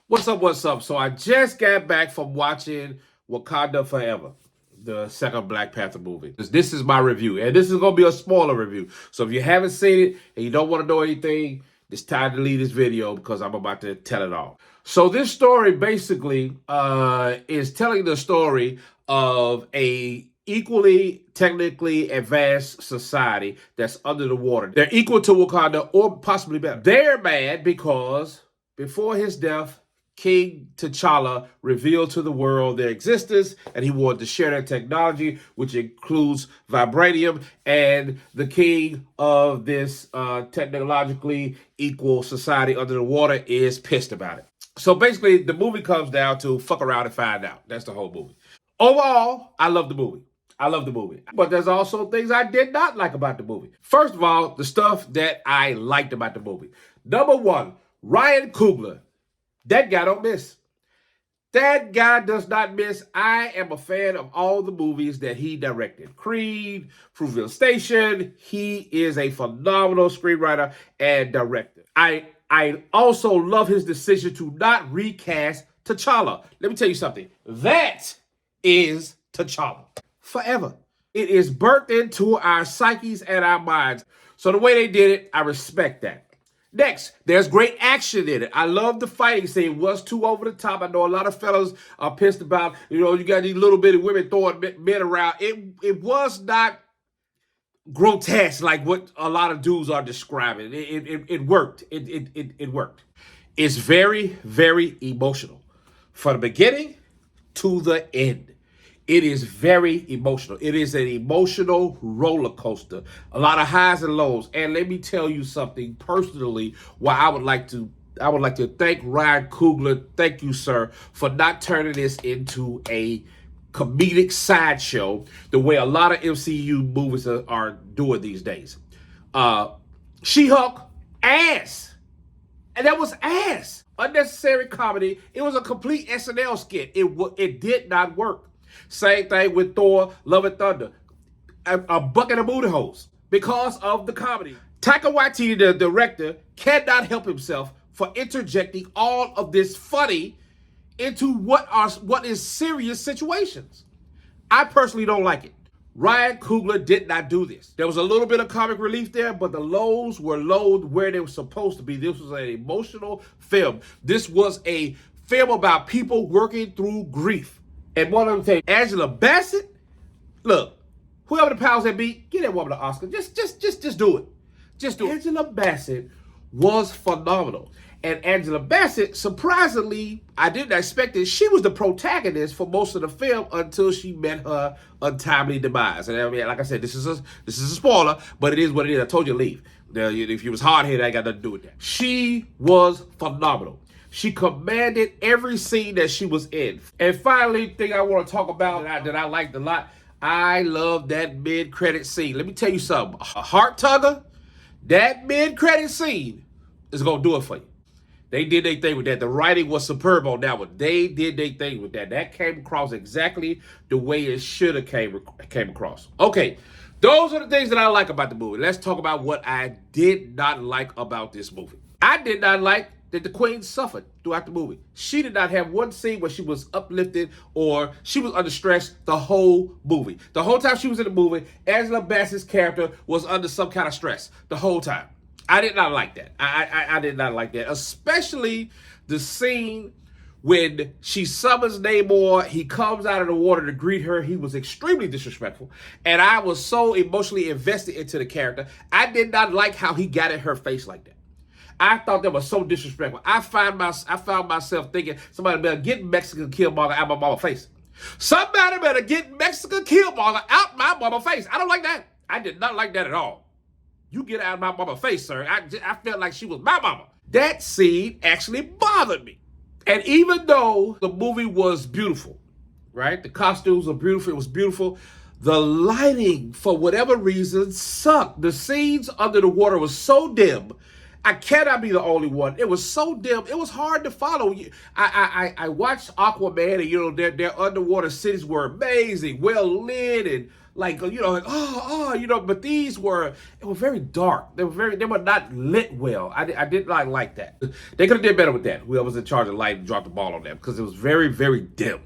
What's up, what's up? So I just got back from watching Wakanda Forever, the second Black Panther movie. This is my review, and this is going to be a spoiler review. So if you haven't seen it and you don't want to know anything, it's time to leave this video because I'm about to tell it all. So this story basically is telling the story of a equally technically advanced society that's under the water. They're equal to Wakanda or possibly better. They're mad because before his death, King T'Challa revealed to the world their existence, and he wanted to share their technology, which includes vibranium, and the king of this technologically equal society under the water is pissed about it. So basically, the movie comes down to fuck around and find out. That's the whole movie. Overall, I love the movie. I love the movie. But there's also things I did not like about the movie. First of all, the stuff that I liked about the movie. Number one, Ryan Coogler. That guy don't miss. That guy does not miss. I am a fan of all the movies that he directed. Creed, Fruitvale Station. He is a phenomenal screenwriter and director. I also love his decision to not recast T'Challa. Let me tell you something. That is T'Challa. Forever. It is burnt into our psyches and our minds. So the way they did it, I respect that. Next, there's great action in it. I love the fighting scene. It was too over the top. I know a lot of fellas are pissed about, you got these little bitty women throwing men around. It was not grotesque like what a lot of dudes are describing. It worked. It worked. It's very, very emotional. From the beginning to the end. It is very emotional. It is an emotional roller coaster. A lot of highs and lows. And let me tell you something personally, why I would like to thank Ryan Coogler. Thank you, sir, for not turning this into a comedic sideshow the way a lot of MCU movies are doing these days. She-Hulk, ass. And that was ass. Unnecessary comedy. It was a complete SNL skit. It did not work. Same thing with Thor, Love and Thunder. A bucket of booty holes because of the comedy. Taika Waititi, the director, cannot help himself for interjecting all of this funny into what is serious situations. I personally don't like it. Ryan Coogler did not do this. There was a little bit of comic relief there, but the lows were low where they were supposed to be. This was an emotional film. This was a film about people working through grief. And one of them say, Angela Bassett, look, whoever the powers that be, get that woman an Oscar. Just do it. Just do it. Angela Bassett was phenomenal. And Angela Bassett, surprisingly, I didn't expect it. She was the protagonist for most of the film until she met her untimely demise. And I mean, like I said, this is a spoiler, but it is what it is. I told you to leave. If you was hard-headed, I ain't got nothing to do with that. She was phenomenal. She commanded every scene that she was in. And finally, thing I want to talk about that I liked a lot, I love that mid-credit scene. Let me tell you something. A heart tugger, that mid-credit scene is going to do it for you. They did their thing with that. The writing was superb on that one. They did their thing with that. That came across exactly the way it should have came across. Okay, those are the things that I like about the movie. Let's talk about what I did not like about this movie. I did not like that the Queen suffered throughout the movie. She did not have one scene where she was uplifted or she was under stress the whole movie. The whole time she was in the movie, Angela Bassett's character was under some kind of stress the whole time. I did not like that. I did not like that. Especially the scene when she summons Namor, he comes out of the water to greet her. He was extremely disrespectful. And I was so emotionally invested into the character. I did not like how he got in her face like that. I thought that was so disrespectful. I found myself thinking, somebody better get Mexican Killmonger out my mama's face. Somebody better get Mexican Killmonger out my mama's face. I don't like that. I did not like that at all. You get out of my mama's face, sir. I felt like she was my mama. That scene actually bothered me. And even though the movie was beautiful, right? The costumes were beautiful. It was beautiful. The lighting, for whatever reason, sucked. The scenes under the water was so dim. I cannot be the only one. It was so dim. It was hard to follow. I watched Aquaman, and their underwater cities were amazing, well lit, and like like But these were very dark. They were not lit well. I did not like that. They could have did better with that. Whoever's in charge of light dropped the ball on them because it was very very dim.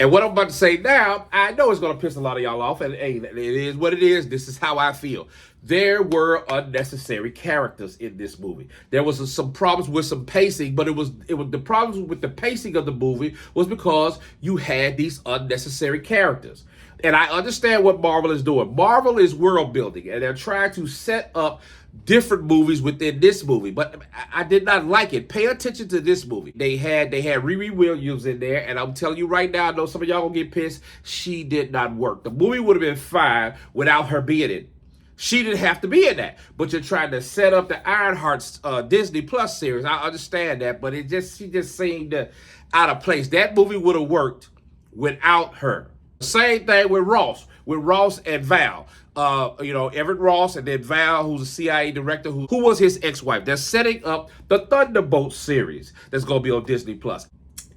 And what I'm about to say now, I know it's going to piss a lot of y'all off, and hey, it is what it is. This is how I feel. There were unnecessary characters in this movie. There was some problems with some pacing, but it was the problems with the pacing of the movie was because you had these unnecessary characters. And I understand what Marvel is doing. Marvel is world building, and they're trying to set up different movies within this movie, but I did not like it. Pay attention to this movie. They had Riri Williams in there, and I'm telling you right now, I know some of y'all gonna get pissed. She did not work. The movie would have been fine without her being in. She didn't have to be in that, but you're trying to set up the Ironheart's Disney Plus series. I understand that, but she just seemed out of place. That movie would have worked without her. Same thing with Ross and Val. Everett Ross and then Val, who's a CIA director, who was his ex-wife. They're setting up the Thunderbolt series that's going to be on Disney Plus.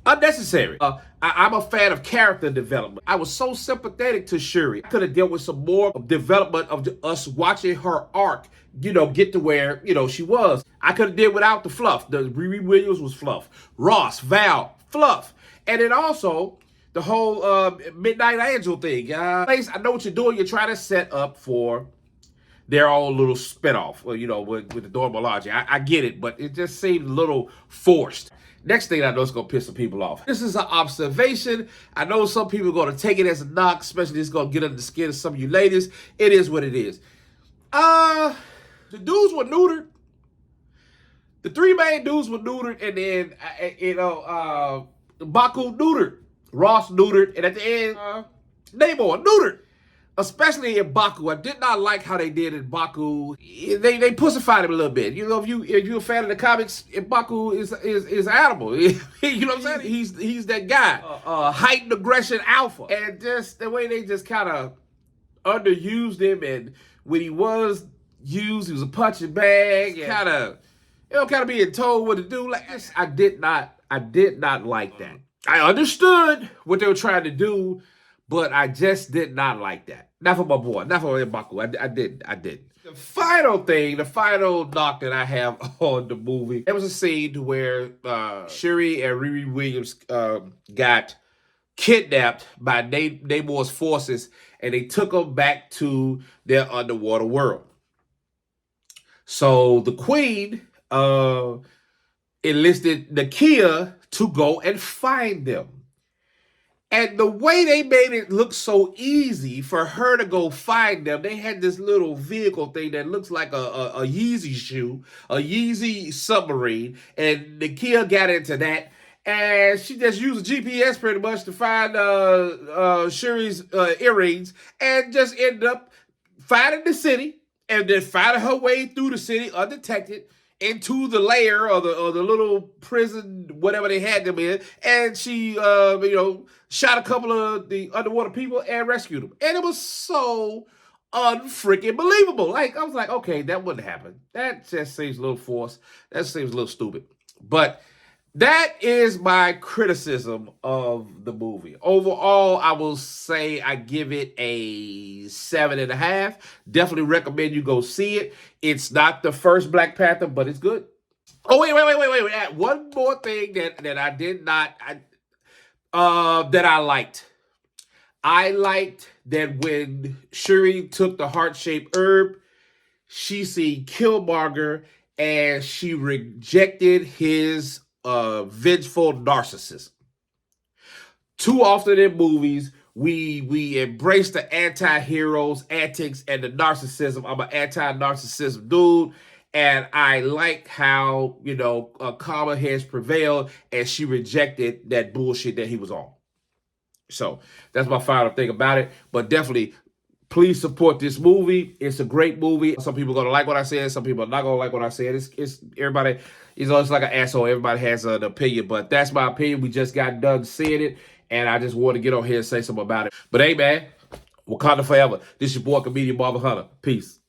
Unnecessary. I'm a fan of character development. I was so sympathetic to Shuri. I could have dealt with some more development of us watching her arc, get to where, she was. I could have did without the fluff. The Riri Williams was fluff. Ross, Val, fluff. And then also the whole Midnight Angel thing. I know what you're doing. You're trying to set up for their own little spinoff, with the Dora Milaje. I get it, but it just seemed a little forced. Next thing I know, it's going to piss some people off. This is an observation. I know some people are going to take it as a knock, especially it's going to get under the skin of some of you ladies. It is what it is. The dudes were neutered. The three main dudes were neutered, and then, Baku neutered. Ross neutered, and at the end, Namor neutered. Especially in Baku. I did not like how they did in Baku. They pussified him a little bit. If you're a fan of the comics, Baku is animal. You know what I'm saying? He's that guy. Heightened aggression alpha. And just the way they just kind of underused him, and when he was used, he was a punching bag. Kind of being told what to do. Like I did not like that. I understood what they were trying to do, but I just did not like that. Not for my boy, not for Mbaku. I didn't. The final knock that I have on the movie, there was a scene where Shuri and Riri Williams got kidnapped by Namor's forces, and they took them back to their underwater world. So the Queen enlisted Nakia to go and find them. And the way they made it look so easy for her to go find them, they had this little vehicle thing that looks like a Yeezy shoe, a Yeezy submarine, and Nakia got into that. And she just used a GPS pretty much to find Shuri's earrings, and just ended up finding the city, and then finding her way through the city undetected into the lair or the little prison, whatever they had them in, and she shot a couple of the underwater people and rescued them. And it was so unfreaking believable. Like, I was like, okay, that wouldn't happen. That just seems a little forced. That seems a little stupid. But that is my criticism of the movie. Overall, I will say I give it a 7.5. Definitely recommend you go see it. It's not the first Black Panther, but it's good. Oh, wait. One more thing that I did not, that I liked. I liked that when Shuri took the heart-shaped herb, she seen Killmonger and she rejected his vengeful narcissism. Too often in movies, we embrace the anti-heroes antics and the narcissism. I'm an anti-narcissism dude, and I like how Kamala has prevailed and she rejected that bullshit that he was on. So that's my final thing about it. But definitely, please support this movie. It's a great movie. Some people are gonna like what I said. Some people are not gonna like what I said. It's everybody. It's like an asshole. Everybody has an opinion, but that's my opinion. We just got done seeing it, and I just want to get on here and say something about it. But hey, man, Wakanda forever. This is your boy, comedian Marvel Hunter. Peace.